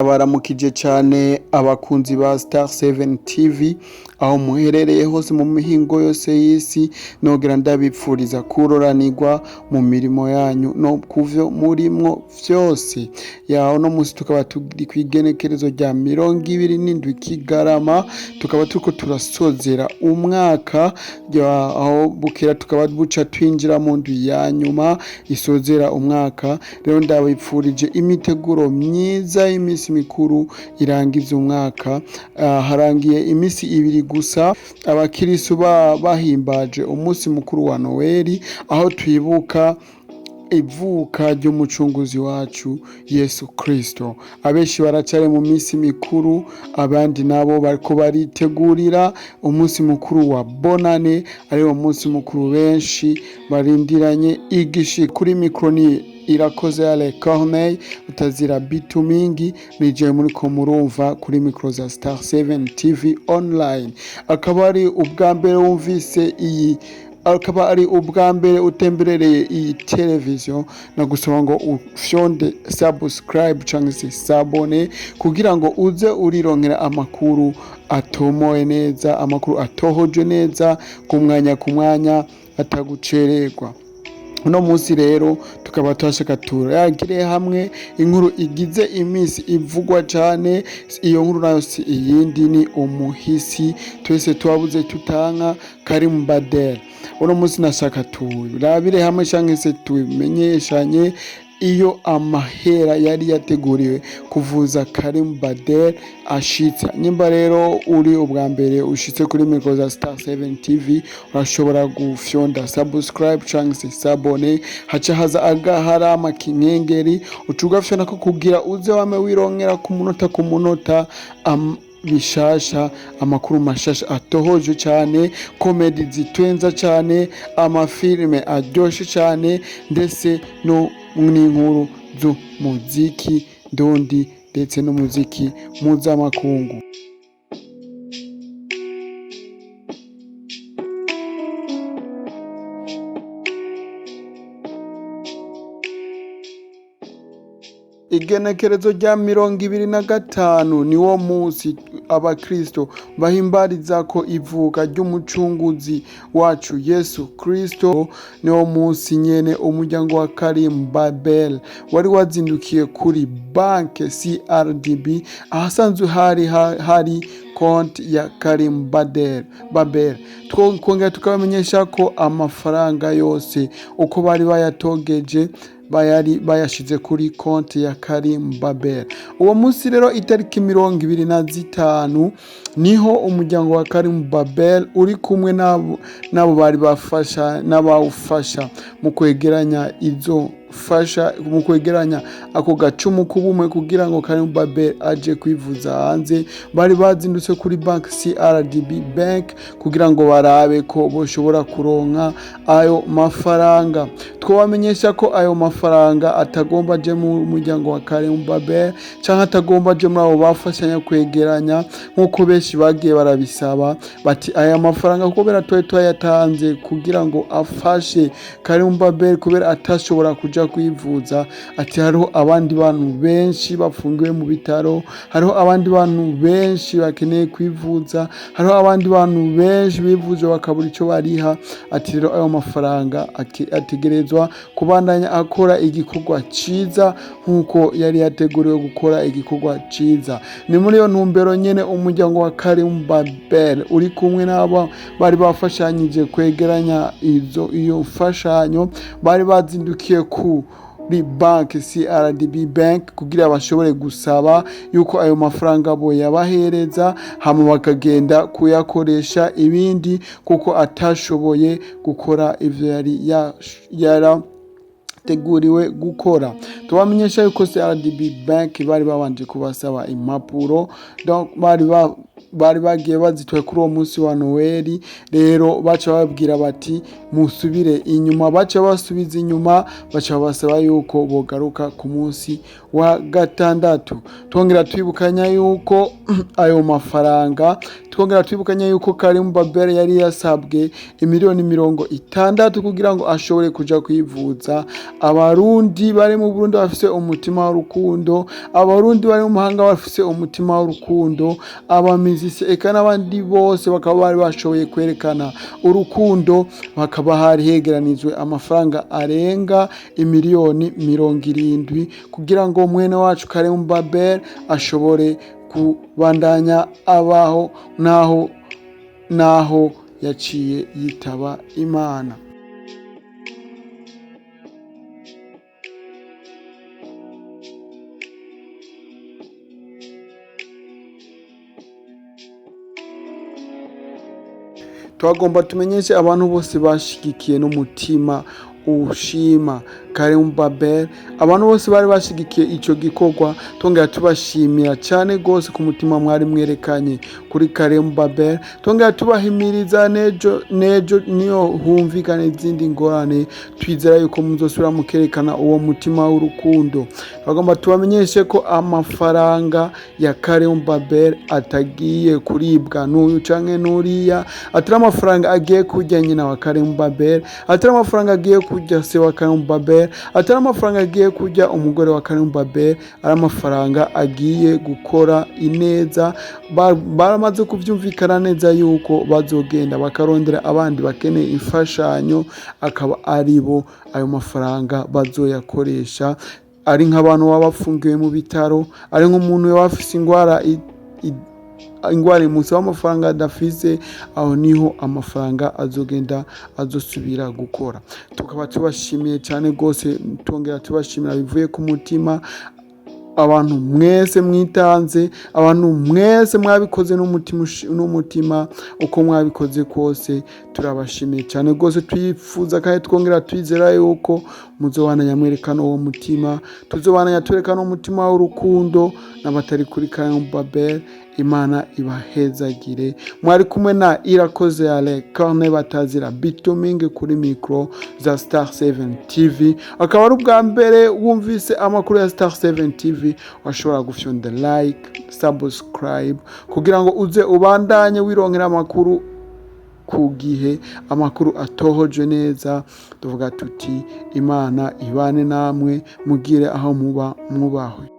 Baramukije cyane abakunzi ba Star 7 TV aho muherereye hose mu mihingo yose y'isi, nogera ndabipfuriza kuroranirwa mu mirimo yanyu no kuvyo murimwo vyose. Yaho no musi tukaba turi kwigenekerezo rya 27 Kigarama, tukaba turiko turasozera umwaka, aho bukera tukaba buca twinjira mu ndwi ya nyuma isozera umwaka. Rero ndabipfurije imiteguro myiza y'imisi mikuru irangiza umwaka. Harangiye imisi ibiri gusa abakirisu bahimbaje umunsi mukuru wa Noeli, aho twibuka ivuka ry'umucunguzi wacu Yesu Kristo. Abenshi baracari mu misi mikuru, abandi nabo bariko baritegurira umunsi mukuru wa Bonane, ari wo munsi mukuru benshi barindiranye igishi. Kuri mikro ni irakoze ale Corneille utazira bitu mingi, nije muriko murumva kuri mikro za Star 7 TV online. Akaba ari ubwa mbere wumvise iyi, akaba ari ubwa mbere utemberereye iyi televiziyo, nagusaba ngo ufyonde subscribe canke se sabone kugira ngo uze urironkera amakuru atomoye neza, amakuru atohoje neza ku mwanya atagucererwa. Uno munsi rero tukaba twashaka turagire hamwe inkuru igize imisi ivugwa cane. Iyo nkuru nayo si iyindi, ni umuhisi twese twabuze tutanka Karim Babel. Uno munsi nashaka turabire hamwe canke se tumenyeshanye iyo amahera yari yateguriwe kuvuza Karim Babel ashitse. Nyimba rero uri ubwa mbere ushitse kuri mikro za Star 7 TV, urashobora gufyonda subscribe canke se sabone, haca haza agaharama kinkengeri ucugafyona ko kugira uze wame wirongera ku munota bishasha, amakuru mashasha atohoje cyane, komedi zitwenza cyane, amafilme aryoshe cyane, ndetse no n'inkuru z'umuziki ndundi ndetse n'umuziki mpuzamakungu. Igenekerezo rya 25 niwo munsi abakristo bahimbariza ko ivuka ry'umucunguzi wacu Yesu Kristo. Niwo munsi nyene umuryango wa Karim Babel wari wazindukiye kuri banke CRDB, ahasanzwe hari konti ya Karim Babel. Twongera tukabamenyesha ko amafaranga yose uko bari bayatogeje bayashize kuri konti ya Karim Babel. Uwo munsi rero itariki 25 niho umuryango wa Karim Babel uri kumwe nabo bari bafasha n'abawufasha mu kwegeranya izo fasha, mu kwegeranya ako gacumu kubumwe kugira ngo Karim Babel aje kwivuza hanze. Bari bazindutse kuri bank CRDB bank kugira ngo barabe ko boshobora kuronka ayo mafaranga. Twabamenyesha ko ayo mafaranga atagomba aje mu muryango wa Karim Babel canke atagomba aje muri abo bafashanya kwegeranya, nkuko benshi bagiye barabisaba bati aya mafaranga kubera twayatanze kugira ngo afashe Karim Babel kubera atashobora kuja kwivuza. Ati hariho abandi bantu benshi bafungiwe mu bitaro, hariho abandi bantu benshi bakeneye kwivuza, hariho abandi bantu benshi bivuje bakabura ico bariha. Ati rero ayo mafaranga ategerezwa kubandanya akora igikorwa ciza nkuko yari yateguriwe gukora igikorwa ciza. Ni muri iyo ntumbero nyene umuryango wa Karim Babel uri kumwe n'abo bari bafashanyije kwegeranya iyo mfashanyo, bari bazindukiye kuri bank CRDB bank kugira bashobore gusaba yuko ayo mafaranga bo yabahereza, hama bakagenda kuyakoresha ibindi kuko atashoboye gukora ivyo yari yateguriwe gukora. Tubamenyesha yuko CRDB bank bari babanje kubasaba impapuro, donc bari bagiye bazitwaye kuri uwo munsi wa Noeli. Rero baca babwira bati musubire inyuma, baca basubiza inyuma, baca basaba yuko bogaruka ku munsi wa gatandatu. Twongera twibukanya yuko ayo mafaranga, twongera twibukanya yuko Karim Babel yari yasabwe 60 miliyoni kugira ngo ashobore kuja kwivuza. abarundi bari mu Burundi bafise umutima w'urukundo, abarundi bari mu mahanga bafise umutima w'urukundo, abamizisi eka n'abandi bose bakaba bari bashoboye kwerekana urukundo, hakaba hari hegeranijwe amafaranga arenga imiliyoni 70 kugira ngo mwene wacu Karim Babel ashobore kubandanya abaho naho yaciye yitaba Imana. Twagomba tumenyeshe abantu bose bashigikiye n'umutima ushima Karim Babel, abantu bose bari bashigikiye ico gikorwa, tongera tubashimira cyane gose ku mutima mwari mwerekanye kuri Karim Babel, tongera tubahimiriza nejo niyo humvikana izindi ngorane, twizera yuko muzosubira mukerekana uwo mutima w'urukundo. Bagomba tubamenyeshe ko amafaranga ya Karim Babel atagiye kuribwa n'uyu canke n'uriya, atari amafaranga agiye kurya nyina wa Karim Babel, atari amafaranga agiye kurya se wa Karim Babel, atari amafaranga agiye kurya umugore wa Karim Babel, ari amafaranga agiye gukora ineza. Baramaze kuvyumvikana neza yuko bazogenda bakarondera abandi bakeneye imfashanyo, akaba aribo ayo mafaranga bazoyakoresha, ari nk'abantu baba bafungiwe mu bitaro, ari nk'umuntu yaba afise ingwara imusaba amafaranga adafise, aho niho amafaranga azogenda azosubira gukora. Tukaba tubashimiye cyane gose, tongera tubashimira bivuye ku mutima abantu mwese mwitanze, abantu mwese mwabikoze n'umutima uko mwabikoze kose, turabashimiye cyane gose. Twifuza kandi twongera twizera yuko muzobana mwerekana uwo mutima, tuzobana twerekana umutima w'urukundo n'abatari kuri Karim Babel. Imana ibahezagire. Mwari kumwe na yakoze yari Karim Batazira bituminge kuri mikro za Star 7 TV. Akaba ari ubwa mbere wumvise amakuru ya Star 7 TV, washobora gufyonda like, subscribe kugira ngo uze ubandanye wirongera amakuru ku gihe, amakuru atohoje neza. Tuvuga tuti Imana ibane namwe, mugire aho muba mwubahwe.